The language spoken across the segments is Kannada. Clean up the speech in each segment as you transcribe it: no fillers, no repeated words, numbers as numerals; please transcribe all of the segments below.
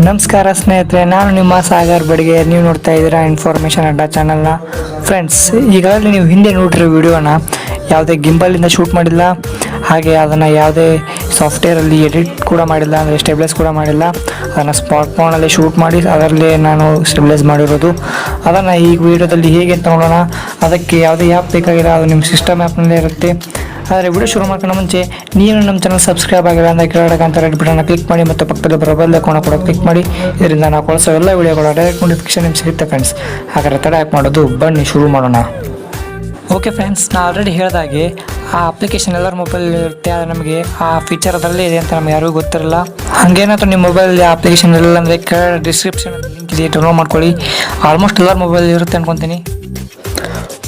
ನಮಸ್ಕಾರ ಸ್ನೇಹಿತರೆ, ನಾನು ನಿಮ್ಮ ಸಾಗರ್ ಬಡಿಗೆ. ನೀವು ನೋಡ್ತಾ ಇದ್ದೀರಾ ಇನ್ಫಾರ್ಮೇಷನ್ ಅಡ್ಡ ಚಾನಲ್ನ. ಫ್ರೆಂಡ್ಸ್, ಈಗಾಗಲೇ ನೀವು ಹಿಂದೆ ನೋಡಿರೋ ವಿಡಿಯೋನ ಯಾವುದೇ ಗಿಂಬಲಿಂದ ಶೂಟ್ ಮಾಡಿಲ್ಲ, ಹಾಗೆ ಅದನ್ನು ಯಾವುದೇ ಸಾಫ್ಟ್ವೇರಲ್ಲಿ ಎಡಿಟ್ ಕೂಡ ಮಾಡಿಲ್ಲ, ಅಂದರೆ ಸ್ಟೆಬಿಲೈಸ್ ಕೂಡ ಮಾಡಿಲ್ಲ. ಅದನ್ನು ಸ್ಮಾರ್ಟ್ಫೋನಲ್ಲಿ ಶೂಟ್ ಮಾಡಿ ಅದರಲ್ಲೇ ನಾನು ಸ್ಟೆಬಿಲೈಸ್ ಮಾಡಿರೋದು. ಅದನ್ನು ಈ ವಿಡಿಯೋದಲ್ಲಿ ಹೇಗೆ ಅಂತ ನೋಡೋಣ. ಅದಕ್ಕೆ ಯಾವುದೇ ಆ್ಯಪ್ ಬೇಕಾಗಿಲ್ಲ, ಅದು ನಿಮ್ಮ ಸಿಸ್ಟಮ್ ಆ್ಯಪ್ನಲ್ಲೇ ಇರುತ್ತೆ. ಆದರೆ ವಿಡಿಯೋ ಶುರು ಮಾಡ್ಕೊಂಡು ಮುಂಚೆ ನೀವು ನಮ್ಮ ಚಾನಲ್ ಸಬ್ಸ್ಕ್ರೈಬ್ ಆಗಿಲ್ಲ ಅಂದರೆ ಕೆಳಗಡೆ ರೆಡ್ ಬಟನ್ನ ಕ್ಲಿಕ್ ಮಾಡಿ ಮತ್ತು ಪಕ್ಕದಲ್ಲಿ ಬರೋ ಬೆಲ್ ಐಕಾನ್ ಕೂಡ ಕ್ಲಿಕ್ ಮಾಡಿ. ಇದರಿಂದ ನಾವು ಕಳಿಸೋ ಎಲ್ಲ ವಿಡಿಯೋಗಳ ಡೈರೆಕ್ಟ್ ನೋಟಿಫಿಕೇಶನ್ ನಿಮ್ಗೆ ಸಿಗುತ್ತೆ ಫ್ರೆಂಡ್ಸ್. ಹಾಗಾದರೆ ತಡ ಯಾಕೆ ಮಾಡೋದು, ಬನ್ನಿ ಶುರು ಮಾಡೋಣ. ಓಕೆ ಫ್ರೆಂಡ್ಸ್, ನಾನು ಆಲ್ರೆಡಿ ಹೇಳಿದಾಗೆ ಆ ಅಪ್ಲಿಕೇಶನ್ ಎಲ್ಲರ ಮೊಬೈಲ್ ಇರುತ್ತೆ. ಆದರೆ ನಮಗೆ ಆ ಫೀಚರ್ ಅದರಲ್ಲೇ ಇದೆ ಅಂತ ನಮ್ಗೆ ಯಾರಿಗೂ ಗೊತ್ತಿರಲ್ಲ. ಹಾಗೇನಾದರೂ ನಿಮ್ಮ ಮೊಬೈಲ್ ಅಪ್ಲಿಕೇಶನ್ ಇಲ್ಲ ಅಂದರೆ ಕೆಳಗಡೆ ಡಿಸ್ಕ್ರಿಪ್ಷನ್ ಲಿಂಕ್ ಇದೆ, ಡೌನ್ಲೋಡ್ ಮಾಡ್ಕೊಳ್ಳಿ. ಆಲ್ಮೋಸ್ಟ್ ಎಲ್ಲರ ಮೊಬೈಲ್ ಇರುತ್ತೆ ಅನ್ಕೊತೀನಿ.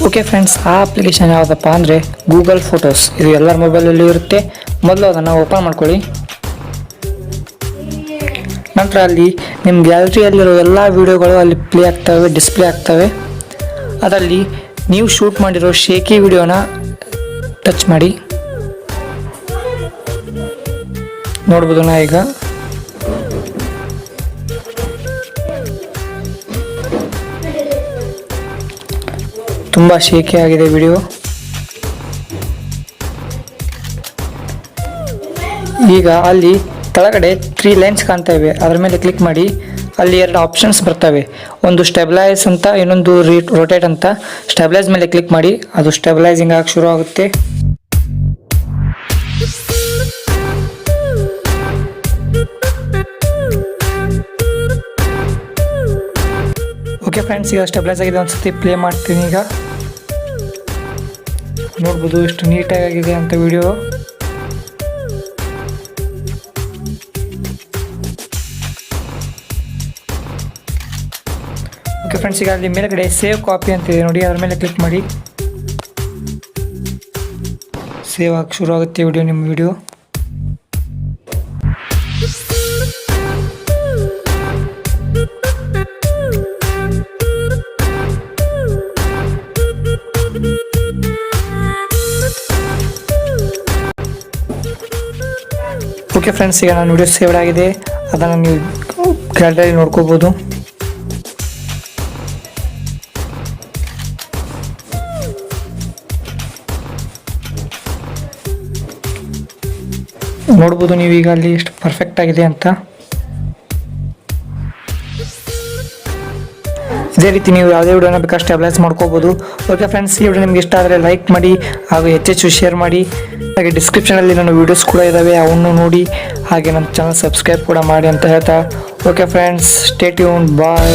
ಓಕೆ ಫ್ರೆಂಡ್ಸ್, ಆ ಅಪ್ಲಿಕೇಶನ್ ಯಾವುದಪ್ಪ ಅಂದರೆ ಗೂಗಲ್ ಫೋಟೋಸ್. ಇದು ಎಲ್ಲರ ಮೊಬೈಲಲ್ಲಿ ಇರುತ್ತೆ. ಮೊದಲು ಅದನ್ನು ಓಪನ್ ಮಾಡ್ಕೊಳ್ಳಿ. ನಂತರ ಅಲ್ಲಿ ನಿಮ್ಮ ಗ್ಯಾಲರಿಯಲ್ಲಿರೋ ಎಲ್ಲ ವೀಡಿಯೋಗಳು ಅಲ್ಲಿ ಪ್ಲೇ ಆಗ್ತವೆ, ಡಿಸ್ಪ್ಲೇ ಆಗ್ತವೆ. ಅದರಲ್ಲಿ ನೀವು ಶೂಟ್ ಮಾಡಿರೋ ಶೇಕಿ ವಿಡಿಯೋನ ಟಚ್ ಮಾಡಿ ನೋಡ್ಬೋದು. ನಾ ಈಗ ತುಂಬ ಶೇಕಿ ಆಗಿದೆ ವಿಡಿಯೋ. ಈಗ ಅಲ್ಲಿ ಕೆಳಗಡೆ 3 ಲೈನ್ಸ್ ಕಾಣ್ತಾ ಇವೆ, ಅದರ ಮೇಲೆ ಕ್ಲಿಕ್ ಮಾಡಿ. ಅಲ್ಲಿ 2 ಆಪ್ಷನ್ಸ್ ಬರ್ತವೆ, ಒಂದು ಸ್ಟೆಬಿಲೈಸ್ ಅಂತ, ಇನ್ನೊಂದು ರೋಟೇಟ್ ಅಂತ. ಸ್ಟೆಬಿಲೈಸ್ ಮೇಲೆ ಕ್ಲಿಕ್ ಮಾಡಿ, ಅದು ಸ್ಟೆಬಿಲೈಸಿಂಗ್ ಆಗಿ ಶುರು ಆಗುತ್ತೆ. ಓಕೆ ಫ್ರೆಂಡ್ಸ್, ಈಗ ಸ್ಟೆಬಿಲೈಸ್ ಆಗಿದೆ. ಒಂದ್ಸತಿ ಪ್ಲೇ ಮಾಡ್ತೀನಿ. ಈಗ ನೋಡ್ಬೋದು ಎಷ್ಟು ನೀಟಾಗಿದೆ ಅಂತ ವಿಡಿಯೋ. ಓಕೆ ಫ್ರೆಂಡ್ಸ್, ಈಗ ಅಲ್ಲಿ ಮೇಲ್ಗಡೆ ಸೇವ್ ಕಾಪಿ ಅಂತಿದೆ ನೋಡಿ, ಅದ್ರ ಮೇಲೆ ಕ್ಲಿಕ್ ಮಾಡಿ. ಸೇವ್ ಆಗಿ ಶುರು ಆಗುತ್ತೆ ವಿಡಿಯೋ, ನಿಮ್ಮ ವಿಡಿಯೋ. ಓಕೆ ಫ್ರೆಂಡ್ಸ್, ಈಗ ನಾನು ವಿಡಿಯೋ ಸೇವ್ ಆಗಿದೆ. ಅದನ್ನು ನೀವು ಗ್ಯಾಲರಿಯಲ್ಲಿ ನೋಡ್ಕೋಬೋದು. ನೋಡ್ಬೋದು ನೀವು ಈಗ ಅಲ್ಲಿ ಎಷ್ಟು ಪರ್ಫೆಕ್ಟ್ ಆಗಿದೆ ಅಂತ. ಇದೇ ರೀತಿ ನೀವು ಯಾವುದೇ ವಿಡಿಯೋನ ಬೇಕಾದ್ರೆ ಸ್ಟೆಬಿಲೈಸ್ ಮಾಡ್ಕೋಬೋದು. ಓಕೆ ಫ್ರೆಂಡ್ಸ್, ಈ ವಿಡಿಯೋ ನಿಮ್ಗೆ ಇಷ್ಟ ಆದರೆ ಲೈಕ್ ಮಾಡಿ, ಹಾಗೂ ಹೆಚ್ಚೆಚ್ಚು ಶೇರ್ ಮಾಡಿ. ಹಾಗೆ ಡಿಸ್ಕ್ರಿಪ್ಷನಲ್ಲಿ ನನ್ನ ವೀಡಿಯೋಸ್ ಕೂಡ ಇದ್ದಾವೆ, ಅವನ್ನು ನೋಡಿ. ಹಾಗೆ ನನ್ನ ಚಾನಲ್ ಸಬ್ಸ್ಕ್ರೈಬ್ ಕೂಡ ಮಾಡಿ ಅಂತ ಹೇಳ್ತಾ, ಓಕೆ ಫ್ರೆಂಡ್ಸ್, ಸ್ಟೇ ಟ್ಯೂನ್ಡ್, ಬಾಯ್.